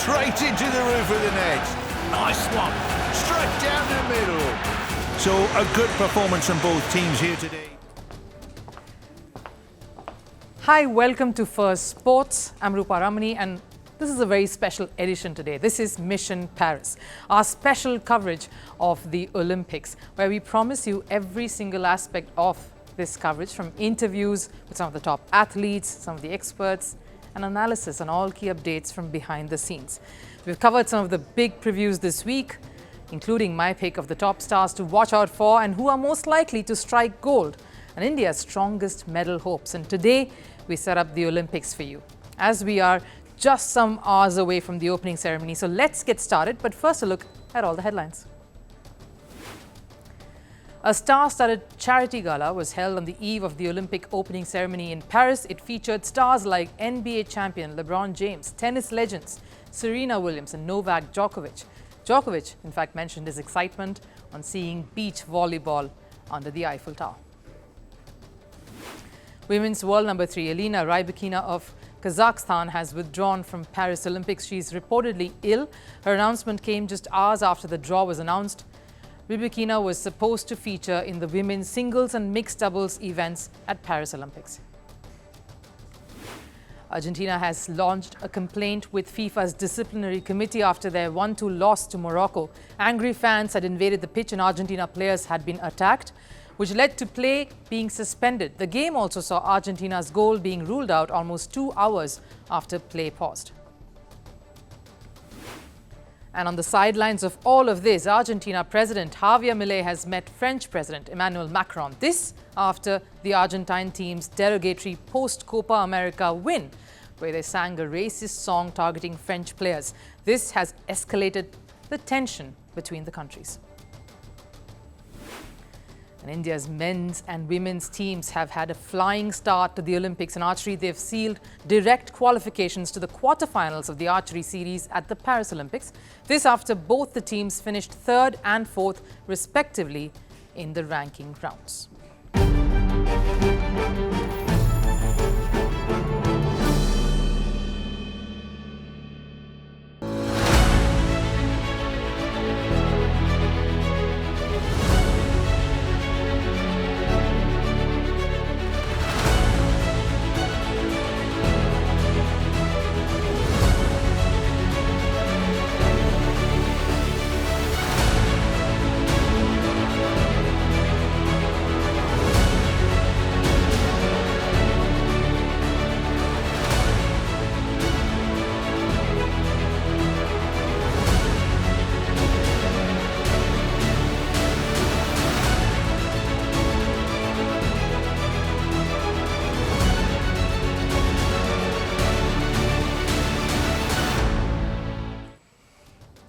straight into the roof of the net. Nice one. Straight down the middle. So a good performance from both teams here today. Hi, welcome to Firstpost. I'm Rupha Ramani and this is a very special edition today. This is Mission Paris, our special coverage of the Olympics, where we promise you every single aspect of this coverage, from interviews with some of the top athletes, some of the experts, and analysis on all key updates from behind the scenes. We've covered some of the big previews this week, including my pick of the top stars to watch out for and who are most likely to strike gold and India's strongest medal hopes. And today, we set up the Olympics for you, as we are just some hours away from the opening ceremony. So let's get started, but first a look at all the headlines. A star-studded charity gala was held on the eve of the Olympic opening ceremony in Paris. It featured stars like NBA champion LeBron James, tennis legends Serena Williams and Novak Djokovic. Djokovic, in fact, mentioned his excitement on seeing beach volleyball under the Eiffel Tower. Women's world number 3, Elena Rybakina of Kazakhstan, has withdrawn from Paris Olympics. She is reportedly ill. Her announcement came just hours after the draw was announced. Rybakina was supposed to feature in the women's singles and mixed doubles events at Paris Olympics. Argentina has launched a complaint with FIFA's disciplinary committee after their 1-2 loss to Morocco. Angry fans had invaded the pitch and Argentina players had been attacked, which led to play being suspended. The game also saw Argentina's goal being ruled out almost 2 hours after play paused. And on the sidelines of all of this, Argentina President Javier Milei has met French President Emmanuel Macron. This after the Argentine team's derogatory post-Copa America win, where they sang a racist song targeting French players. This has escalated the tension between the countries. And India's men's and women's teams have had a flying start to the Olympics. In archery, they've sealed direct qualifications to the quarterfinals of the archery series at the Paris Olympics. This after both the teams finished 3rd and 4th, respectively, in the ranking rounds.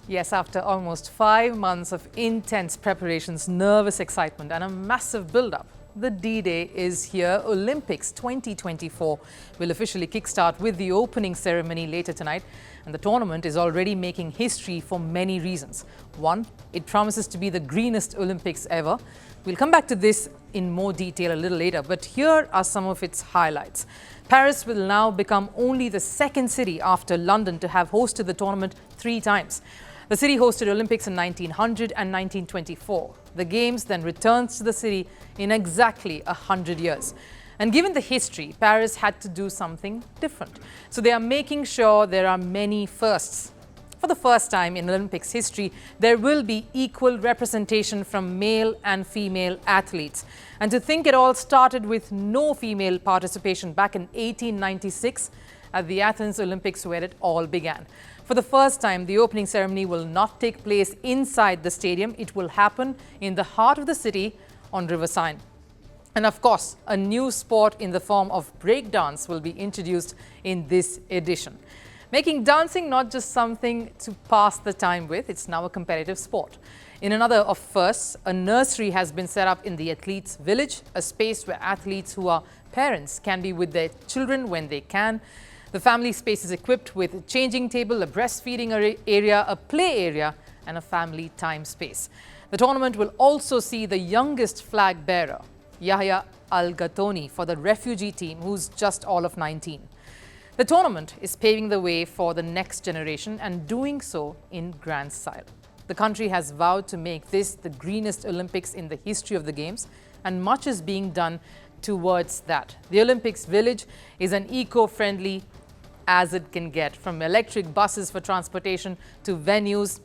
Yes, after almost 5 months of intense preparations, nervous excitement and a massive build-up, the D-Day is here. Olympics 2024 will officially kickstart with the opening ceremony later tonight. And the tournament is already making history for many reasons. One, it promises to be the greenest Olympics ever. We'll come back to this in more detail a little later, but here are some of its highlights. Paris will now become only the second city after London to have hosted the tournament 3 times. The city hosted Olympics in 1900 and 1924. The Games then returns to the city in exactly 100 years. And given the history, Paris had to do something different. So they are making sure there are many firsts. For the first time in Olympics history, there will be equal representation from male and female athletes. And to think it all started with no female participation back in 1896 at the Athens Olympics, where it all began. For the first time, the opening ceremony will not take place inside the stadium. It will happen in the heart of the city on River Seine. And of course, a new sport in the form of breakdance will be introduced in this edition, making dancing not just something to pass the time with, it's now a competitive sport. In another of firsts, a nursery has been set up in the athletes' village, a space where athletes who are parents can be with their children when they can. The family space is equipped with a changing table, a breastfeeding area, a play area, and a family time space. The tournament will also see the youngest flag bearer, Yahya Al Ghatoni, for the refugee team, who's just all of 19. The tournament is paving the way for the next generation and doing so in grand style. The country has vowed to make this the greenest Olympics in the history of the Games, and much is being done towards that. The Olympics Village is an eco-friendly as it can get, from electric buses for transportation to venues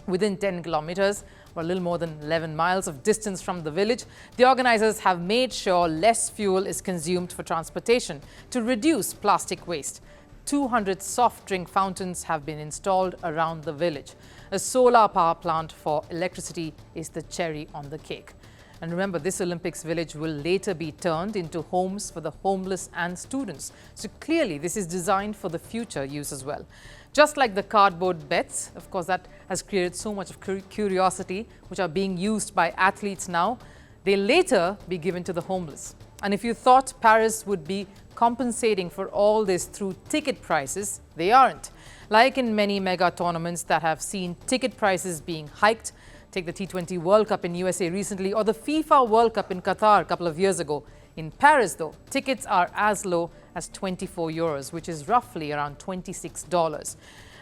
within 10 kilometers, or a little more than 11 miles of distance from the village. The organizers have made sure less fuel is consumed for transportation to reduce plastic waste. 200 soft drink fountains have been installed around the village. A solar power plant for electricity is the cherry on the cake. And remember, this Olympics village will later be turned into homes for the homeless and students. So clearly, this is designed for the future use as well. Just like the cardboard beds, of course, that has created so much of curiosity, which are being used by athletes now, they'll later be given to the homeless. And if you thought Paris would be compensating for all this through ticket prices, they aren't. Like in many mega tournaments that have seen ticket prices being hiked, take the T20 World Cup in USA recently or the FIFA World Cup in Qatar a couple of years ago. In Paris, though, tickets are as low as 24 euros, which is roughly around $26.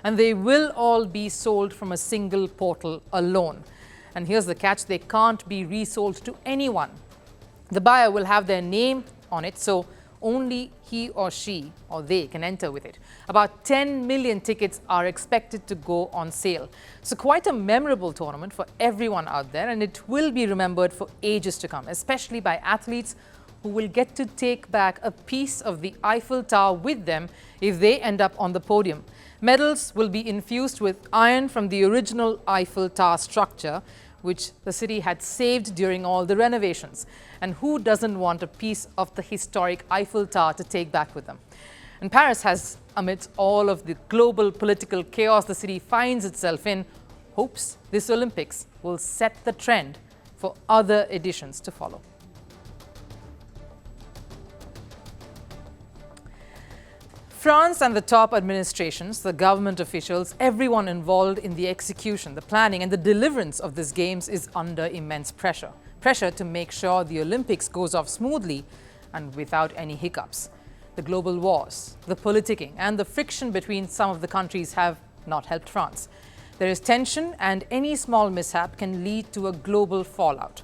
And they will all be sold from a single portal alone. And here's the catch, they can't be resold to anyone. The buyer will have their name on it, so only he or she or they can enter with it. About 10 million tickets are expected to go on sale. So quite a memorable tournament for everyone out there, and it will be remembered for ages to come, especially by athletes who will get to take back a piece of the Eiffel Tower with them if they end up on the podium. Medals will be infused with iron from the original Eiffel Tower structure, which the city had saved during all the renovations. And who doesn't want a piece of the historic Eiffel Tower to take back with them? And Paris has, amidst all of the global political chaos the city finds itself in, hopes this Olympics will set the trend for other editions to follow. France and the top administrations, the government officials, everyone involved in the execution, the planning and the deliverance of these games is under immense pressure. Pressure to make sure the Olympics goes off smoothly and without any hiccups. The global wars, the politicking and the friction between some of the countries have not helped France. There is tension, and any small mishap can lead to a global fallout.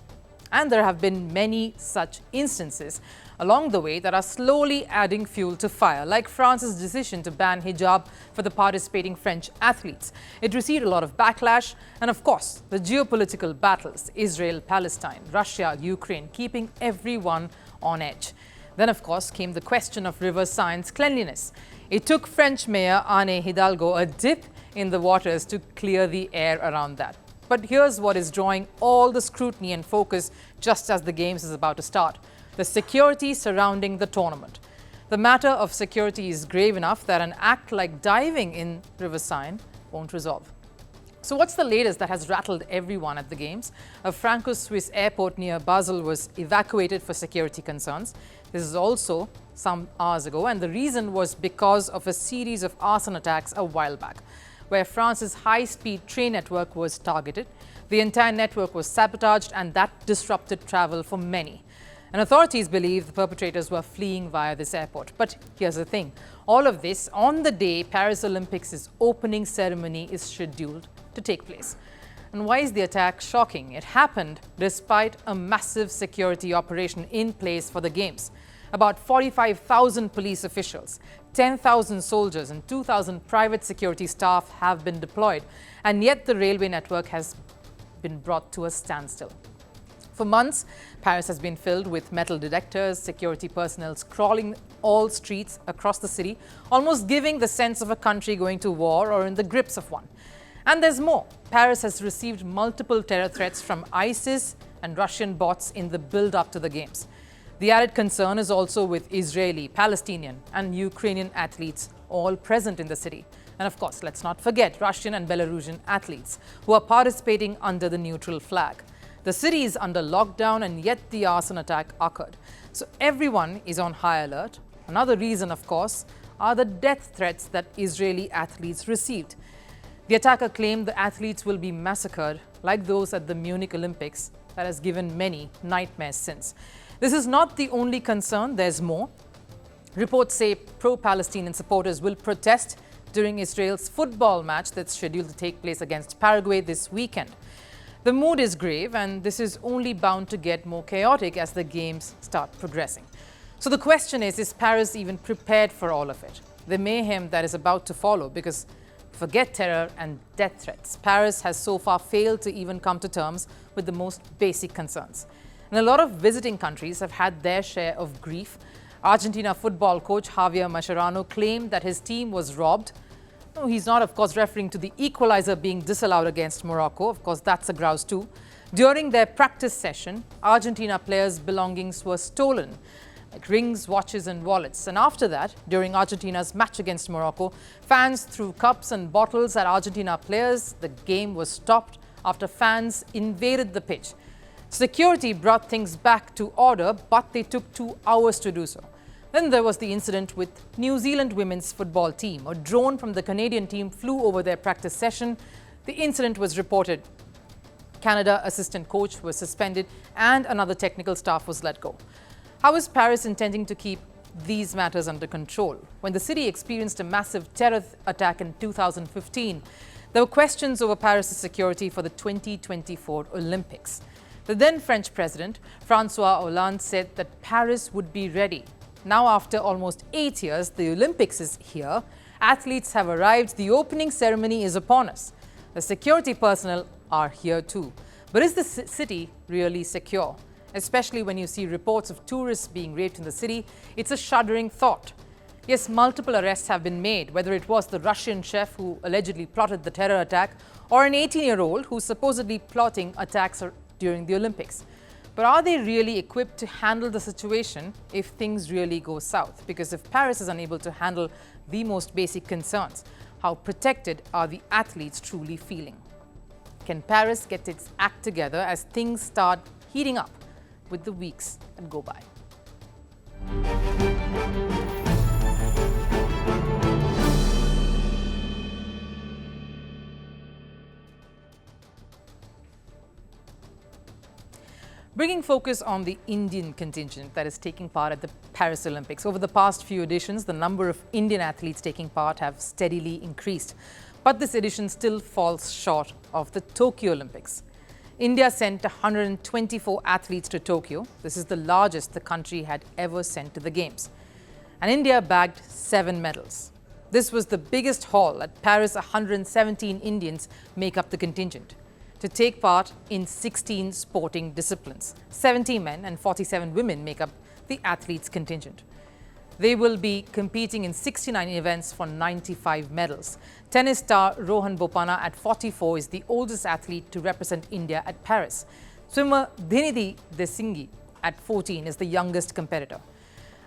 And there have been many such instances along the way that are slowly adding fuel to fire, like France's decision to ban hijab for the participating French athletes. It received a lot of backlash, and of course, the geopolitical battles, Israel, Palestine, Russia, Ukraine, keeping everyone on edge. Then, of course, came the question of river Seine's cleanliness. It took French Mayor Anne Hidalgo a dip in the waters to clear the air around that. But here's what is drawing all the scrutiny and focus just as the Games is about to start: the security surrounding the tournament. The matter of security is grave enough that an act like diving in River Seine won't resolve. So what's the latest that has rattled everyone at the Games? A Franco-Swiss airport near Basel was evacuated for security concerns. This is also some hours ago, and the reason was because of a series of arson attacks a while back, where France's high-speed train network was targeted. The entire network was sabotaged, and that disrupted travel for many. And authorities believe the perpetrators were fleeing via this airport. But here's the thing, all of this on the day Paris Olympics' opening ceremony is scheduled to take place. And why is the attack shocking? It happened despite a massive security operation in place for the Games. About 45,000 police officials, 10,000 soldiers and 2,000 private security staff have been deployed, and yet the railway network has been brought to a standstill. For months, Paris has been filled with metal detectors, security personnel crawling all streets across the city, almost giving the sense of a country going to war or in the grips of one. And there's more. Paris has received multiple terror threats from ISIS and Russian bots in the build-up to the Games. The added concern is also with Israeli, Palestinian and Ukrainian athletes all present in the city. And of course, let's not forget Russian and Belarusian athletes who are participating under the neutral flag. The city is under lockdown, and yet the arson attack occurred. So everyone is on high alert. Another reason, of course, are the death threats that Israeli athletes received. The attacker claimed the athletes will be massacred like those at the Munich Olympics that has given many nightmares since. This is not the only concern, there's more. Reports say pro-Palestinian supporters will protest during Israel's football match that's scheduled to take place against Paraguay this weekend. The mood is grave, and this is only bound to get more chaotic as the games start progressing. So the question is Paris even prepared for all of it? The mayhem that is about to follow, because forget terror and death threats, Paris has so far failed to even come to terms with the most basic concerns. And a lot of visiting countries have had their share of grief. Argentina football coach Javier Mascherano claimed that his team was robbed. No, he's not, of course, referring to the equalizer being disallowed against Morocco. Of course, that's a grouse too. During their practice session, Argentina players' belongings were stolen, like rings, watches and wallets. And after that, during Argentina's match against Morocco, fans threw cups and bottles at Argentina players. The game was stopped after fans invaded the pitch. Security brought things back to order, but they took 2 hours to do so. Then there was the incident with New Zealand women's football team. A drone from the Canadian team flew over their practice session. The incident was reported. Canada assistant coach was suspended and another technical staff was let go. How is Paris intending to keep these matters under control? When the city experienced a massive terror attack in 2015, there were questions over Paris' security for the 2024 Olympics. The then French president, François Hollande, said that Paris would be ready. Now, after almost 8 years, the Olympics is here. Athletes have arrived. The opening ceremony is upon us. The security personnel are here too. But is the city really secure? Especially when you see reports of tourists being raped in the city, it's a shuddering thought. Yes, multiple arrests have been made, whether it was the Russian chef who allegedly plotted the terror attack or an 18-year-old who's supposedly plotting attacks during the Olympics. But are they really equipped to handle the situation if things really go south? Because if Paris is unable to handle the most basic concerns, how protected are the athletes truly feeling? Can Paris get its act together as things start heating up with the weeks that go by? Bringing focus on the Indian contingent that is taking part at the Paris Olympics. Over the past few editions, the number of Indian athletes taking part have steadily increased. But this edition still falls short of the Tokyo Olympics. India sent 124 athletes to Tokyo. This is the largest the country had ever sent to the Games. And India bagged 7 medals. This was the biggest haul. At Paris, 117 Indians make up the contingent to take part in 16 sporting disciplines. 70 men and 47 women make up the athletes' contingent. They will be competing in 69 events for 95 medals. Tennis star Rohan Bopanna at 44 is the oldest athlete to represent India at Paris. Swimmer Dhinidhi Desinghi at 14 is the youngest competitor.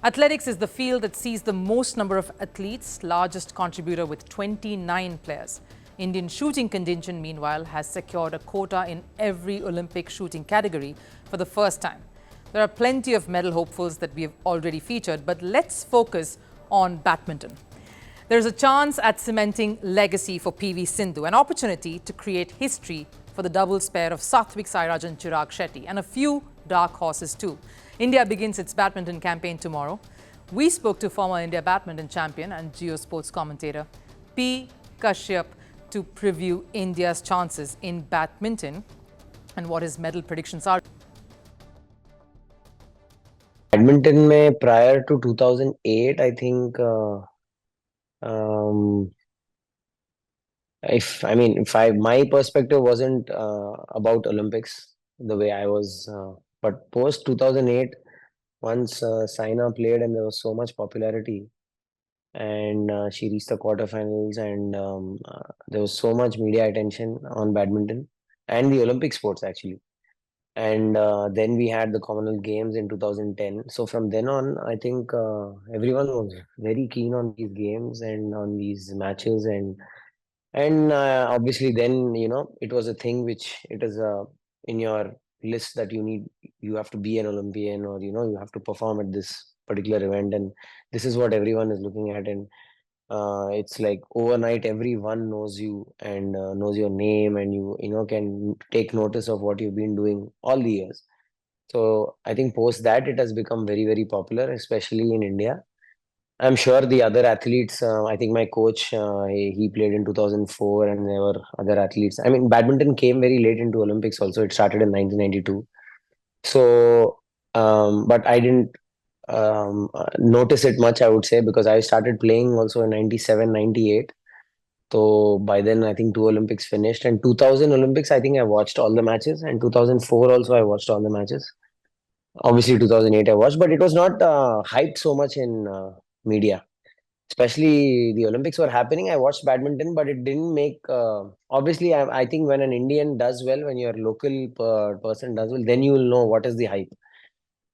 Athletics is the field that sees the most number of athletes, largest contributor with 29 players. Indian shooting contingent, meanwhile, has secured a quota in every Olympic shooting category for the first time. There are plenty of medal hopefuls that we have already featured, but let's focus on badminton. There's a chance at cementing legacy for PV Sindhu, an opportunity to create history for the doubles pair of Satvik Sairaj and Chirag Shetty, and a few dark horses too. India begins its badminton campaign tomorrow. We spoke to former India badminton champion and Jio Sports commentator P. Kashyap to preview India's chances in badminton and what his medal predictions are. Badminton में prior to 2008, I think my perspective wasn't about Olympics the way I was, but post 2008, once Saina played and there was so much popularity, and she reached the quarterfinals, and there was so much media attention on badminton and the Olympic sports actually. And then we had the Commonwealth Games in 2010. So from then on, I think everyone was very keen on these games and on these matches, and obviously then it was a thing which it is in your list that you have to be an Olympian, or you have to perform at this particular event, and this is what everyone is looking at. And it's like overnight everyone knows you and knows your name, and you can take notice of what you've been doing all the years. So I think post that it has become very, very popular, especially in India. I'm sure the other athletes, I think my coach, he played in 2004 and there were other athletes. I mean, badminton came very late into Olympics also. It started in 1992. So, but I didn't notice it much, I would say, because I started playing also in 97, 98. So by then, I think two Olympics finished. And 2000 Olympics, I think I watched all the matches. And 2004 also, I watched all the matches. Obviously, 2008 I watched, but it was not hyped so much in media. Especially the Olympics were happening. I watched badminton, but it didn't make. Obviously, I think when an Indian does well, when your local person does well, then you will know what is the hype.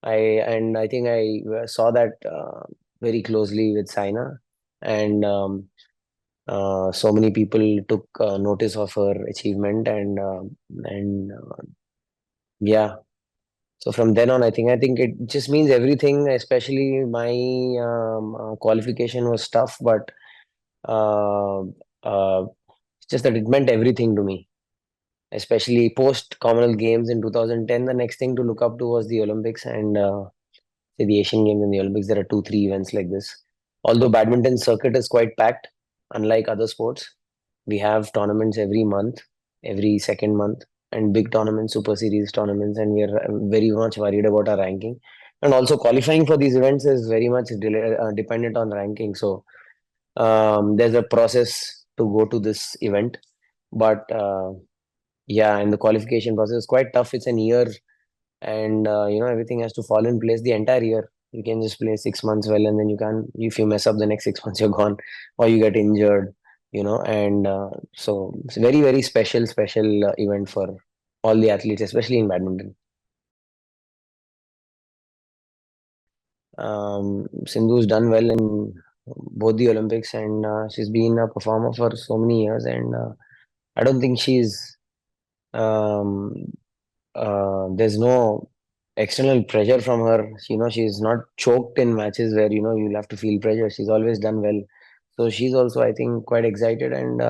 I think I saw that very closely with Saina, and so many people took notice of her achievement, and yeah. So from then on, I think it just means everything. Especially my qualification was tough, but uh, it's just that it meant everything to me. Especially post Commonwealth Games in 2010, the next thing to look up to was the Olympics and say the Asian Games and the Olympics. There are two, three events like this. Although badminton circuit is quite packed, unlike other sports, we have tournaments every month, every second month, and big tournaments, super series tournaments, and we are very much worried about our ranking. And also qualifying for these events is very much dependent on ranking. So there's a process to go to this event, but yeah, and the qualification process is quite tough. It's an year, and everything has to fall in place the entire year. You can just play 6 months well, and then you can, if you mess up the next 6 months, you're gone, or you get injured. And so it's a very very special event for all the athletes, especially in badminton. Sindhu's done well in both the Olympics, and she's been a performer for so many years, and I don't think um, there's no external pressure from her. She's not choked in matches where you'll have to feel pressure. She's always done well. So she's also, I think, quite excited, and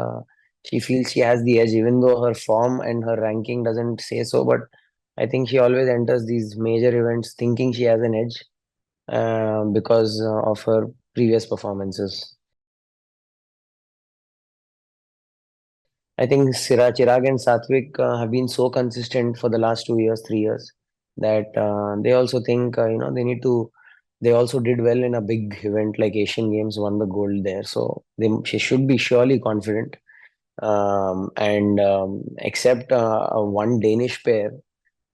she feels she has the edge, even though her form and her ranking doesn't say so. But I think she always enters these major events thinking she has an edge because of her previous performances. I think Chirag and Satvik have been so consistent for the last 2 years, 3 years, that they also think they need to. They also did well in a big event like Asian Games, won the gold there. So she should be surely confident. And except one Danish pair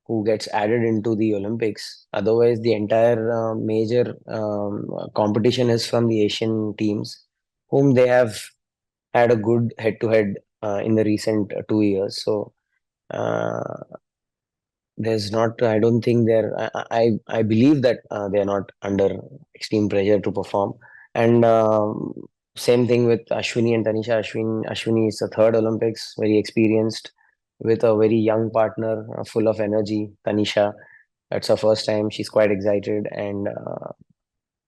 who gets added into the Olympics, otherwise the entire major competition is from the Asian teams, whom they have had a good head-to-head in the recent 2 years. So uh, there's not. I don't think they're. I believe that they're not under extreme pressure to perform. And same thing with Ashwini and Tanisha. Ashwini is the third Olympics, very experienced, with a very young partner, full of energy. Tanisha, that's her first time. She's quite excited, and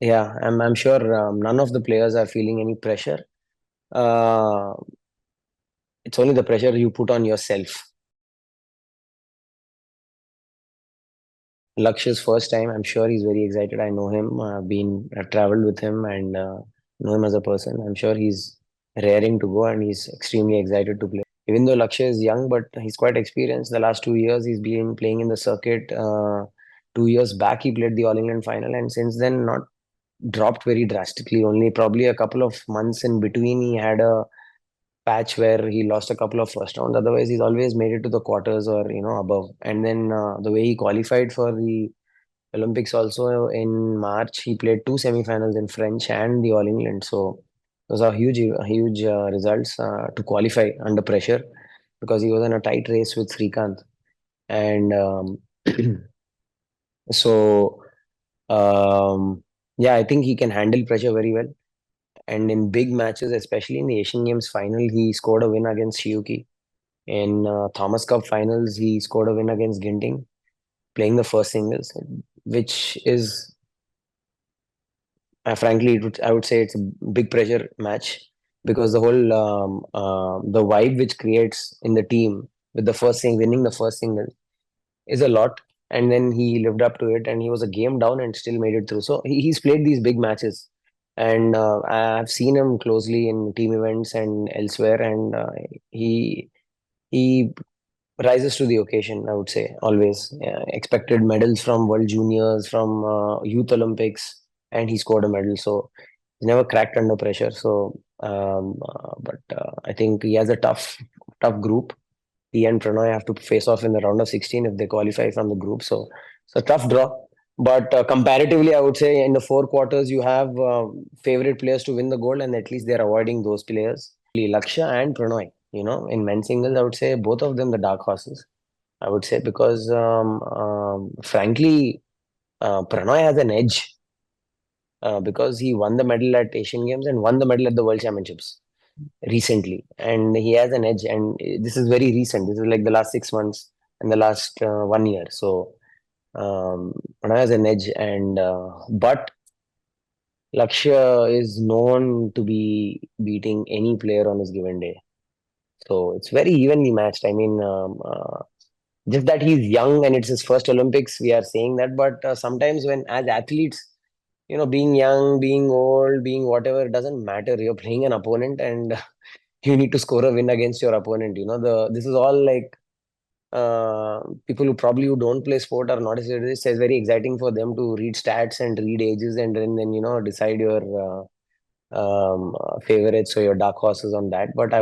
yeah, I'm sure none of the players are feeling any pressure. Uh, it's only the pressure you put on yourself. Lakshya's first time. I'm sure he's very excited. I know him. I've traveled with him and know him as a person. I'm sure he's raring to go and he's extremely excited to play. Even though Lakshya is young, but he's quite experienced. The last 2 years, he's been playing in the circuit. 2 years back, he played the All England final, and since then, not dropped very drastically. Only probably a couple of months in between, he had a patch where he lost a couple of first rounds. Otherwise, he's always made it to the quarters or above. And then the way he qualified for the Olympics also in March, he played two semifinals in French and the All England. So those are huge results to qualify under pressure because he was in a tight race with Srikanth. And so, um, yeah, I think he can handle pressure very well. And in big matches, especially in the Asian Games final, he scored a win against Shiuki. In Thomas Cup finals, he scored a win against Ginting, playing the first singles, which is frankly, I would say it's a big pressure match because the whole the vibe which creates in the team with the first thing winning the first single is a lot. And then he lived up to it, and he was a game down and still made it through. So he's played these big matches, And I've seen him closely in team events and elsewhere, and he he rises to the occasion, I would say, always. Expected medals from World Juniors, from Youth Olympics, and he scored a medal. So he's never cracked under pressure. So, but I think he has a tough group. He and Prannoy have to face off in the round of 16 if they qualify from the group. So it's a tough draw. But comparatively, I would say in the four quarters, you have favorite players to win the gold, and at least they're avoiding those players. Lakshya and Prannoy, in men's singles, I would say both of them the dark horses. I would say because, frankly, Prannoy has an edge because he won the medal at Asian Games and won the medal at the World Championships recently, and he has an edge. And this is very recent. This is like the last 6 months and the last 1 year. So Prannoy has an edge, and but Lakshya is known to be beating any player on his given day. So it's very evenly matched. I mean, just that he's young and it's his first Olympics, we are saying that. But sometimes when as athletes, being young, being old, being whatever, it doesn't matter. You're playing an opponent and you need to score a win against your opponent. This is all like people who don't play sport are not. It's very exciting for them to read stats and read ages and then decide your favorites or your dark horses on that. But I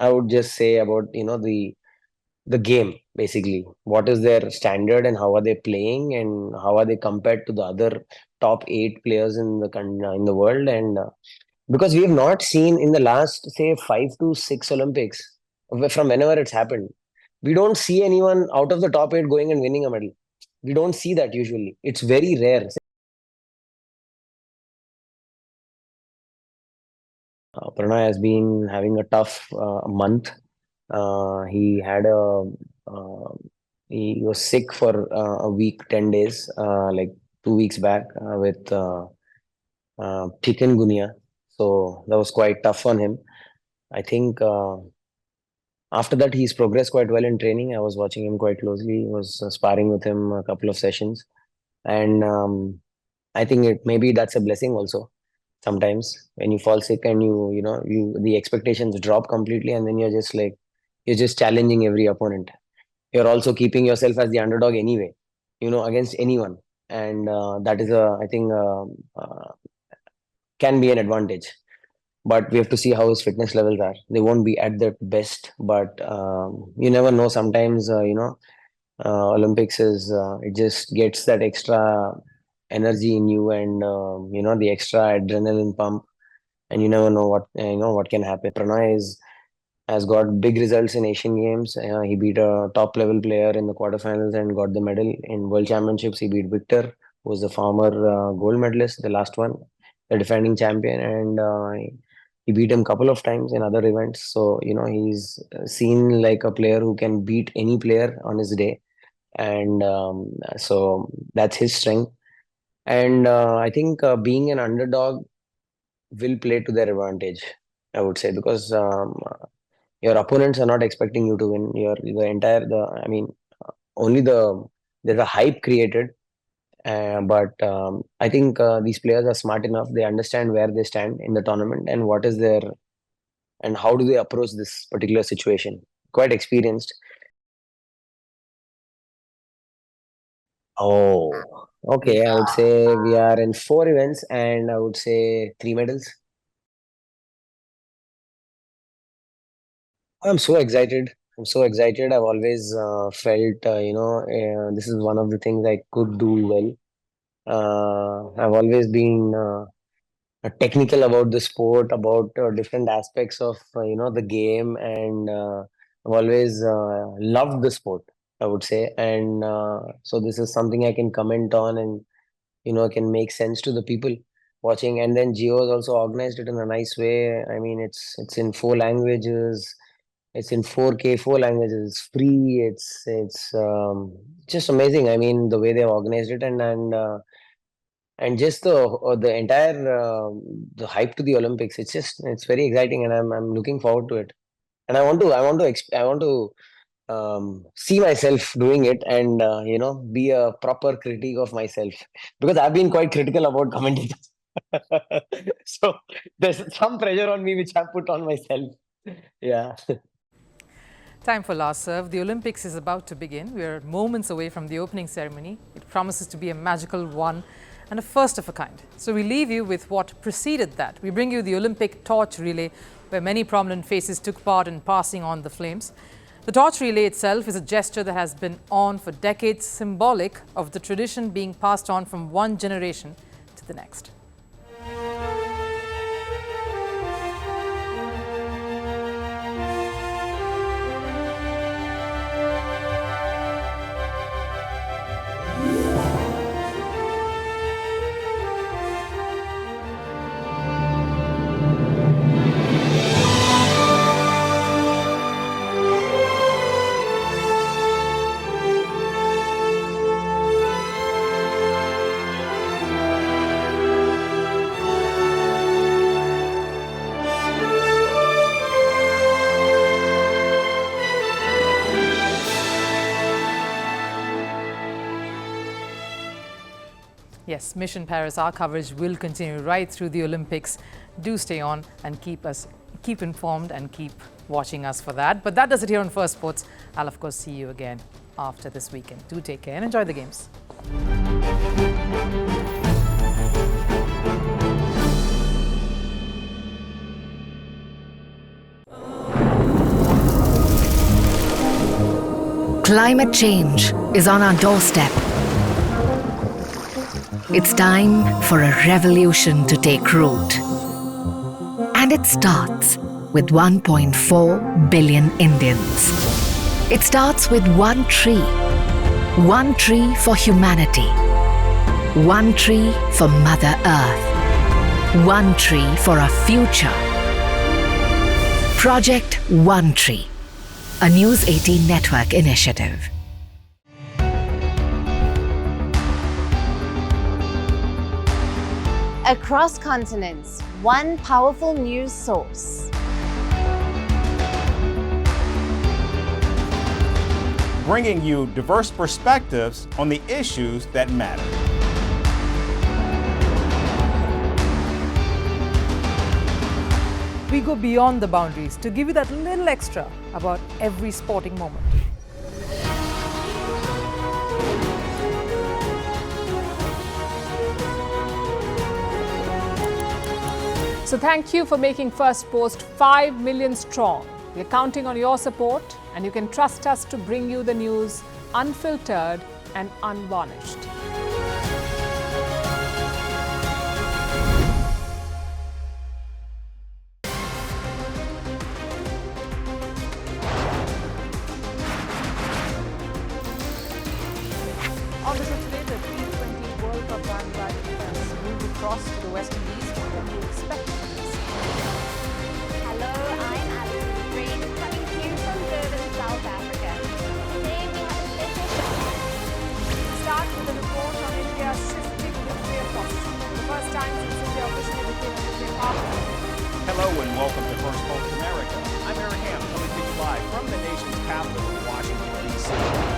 would just say about the game basically. What is their standard and how are they playing and how are they compared to the other top eight players in the world? And because we have not seen in the last say 5 to 6 Olympics from whenever it's happened, we don't see anyone out of the top eight going and winning a medal. We don't see that usually. It's very rare. Pranay has been having a tough month. He had he was sick for a week, 10 days, like 2 weeks back with chikungunya. So that was quite tough on him. I think after that, he's progressed quite well in training. I was watching him quite closely. I was sparring with him a couple of sessions. And I think maybe that's a blessing also. Sometimes when you fall sick and the expectations drop completely, and then you're just challenging every opponent. You're also keeping yourself as the underdog anyway, against anyone, and that is I think can be an advantage. But we have to see how his fitness levels are. They won't be at their best, but you never know. Sometimes Olympics is it just gets that extra energy in you, and the extra adrenaline pump, and you never know what can happen. Pranay has got big results in Asian Games. He beat a top level player in the quarterfinals and got the medal. In World Championships, he beat Victor, who was the former gold medalist, the last one, the defending champion, and he beat him a couple of times in other events. So he's seen like a player who can beat any player on his day, and so that's his strength. And I think being an underdog will play to their advantage, I would say, because your opponents are not expecting you to win. I mean, only there's a hype created, but I think these players are smart enough. They understand where they stand in the tournament and what is their and how do they approach this particular situation. Quite experienced. Oh, okay. I would say we are in 4 events, and I would say 3 medals. I'm so excited. I'm so excited. I've always felt, this is one of the things I could do well. I've always been technical about the sport, about different aspects of the game, and I've always loved the sport, I would say. And so this is something I can comment on, and can make sense to the people watching. And then Geo has also organized it in a nice way. I mean, it's in 4 languages. It's in 4K, 4 languages. It's free. It's just amazing. I mean, the way they organized it, and just the entire the hype to the Olympics. It's very exciting, and I'm looking forward to it. And I want to see myself doing it and be a proper critique of myself, because I've been quite critical about commentators. So there's some pressure on me which I put on myself. Yeah. Time for last serve. The Olympics is about to begin. We are moments away from the opening ceremony. It promises to be a magical one and a first of a kind. So we leave you with what preceded that. We bring you the Olympic torch relay, where many prominent faces took part in passing on the flames. The torch relay itself is a gesture that has been on for decades, symbolic of the tradition being passed on from one generation to the next. Yes, Mission Paris, our coverage will continue right through the Olympics. Do stay on and keep informed and keep watching us for that. But that does it here on Firstpost. I'll of course see you again after this weekend. Do take care and enjoy the games. Climate change is on our doorstep. It's time for a revolution to take root. And it starts with 1.4 billion Indians. It starts with one tree for humanity, one tree for Mother Earth, one tree for our future. Project One Tree, a News 18 network initiative. Across continents, one powerful news source. Bringing you diverse perspectives on the issues that matter. We go beyond the boundaries to give you that little extra about every sporting moment. So thank you for making Firstpost 5 million strong. We're counting on your support, and you can trust us to bring you the news unfiltered and unvarnished. On the show today, the T20 World Cup bandwagon has moved across to the West Indies. What can you expect from this? Hello, I'm Alison Green, coming to you from Durban, South Africa. Today we have a special show. Start with a report on India's shifting nuclear posture. The first time since India officially became a nuclear power. Hello and welcome to Firstpost America. I'm Aaron Ham, coming to you live from the nation's capital, Washington, D.C.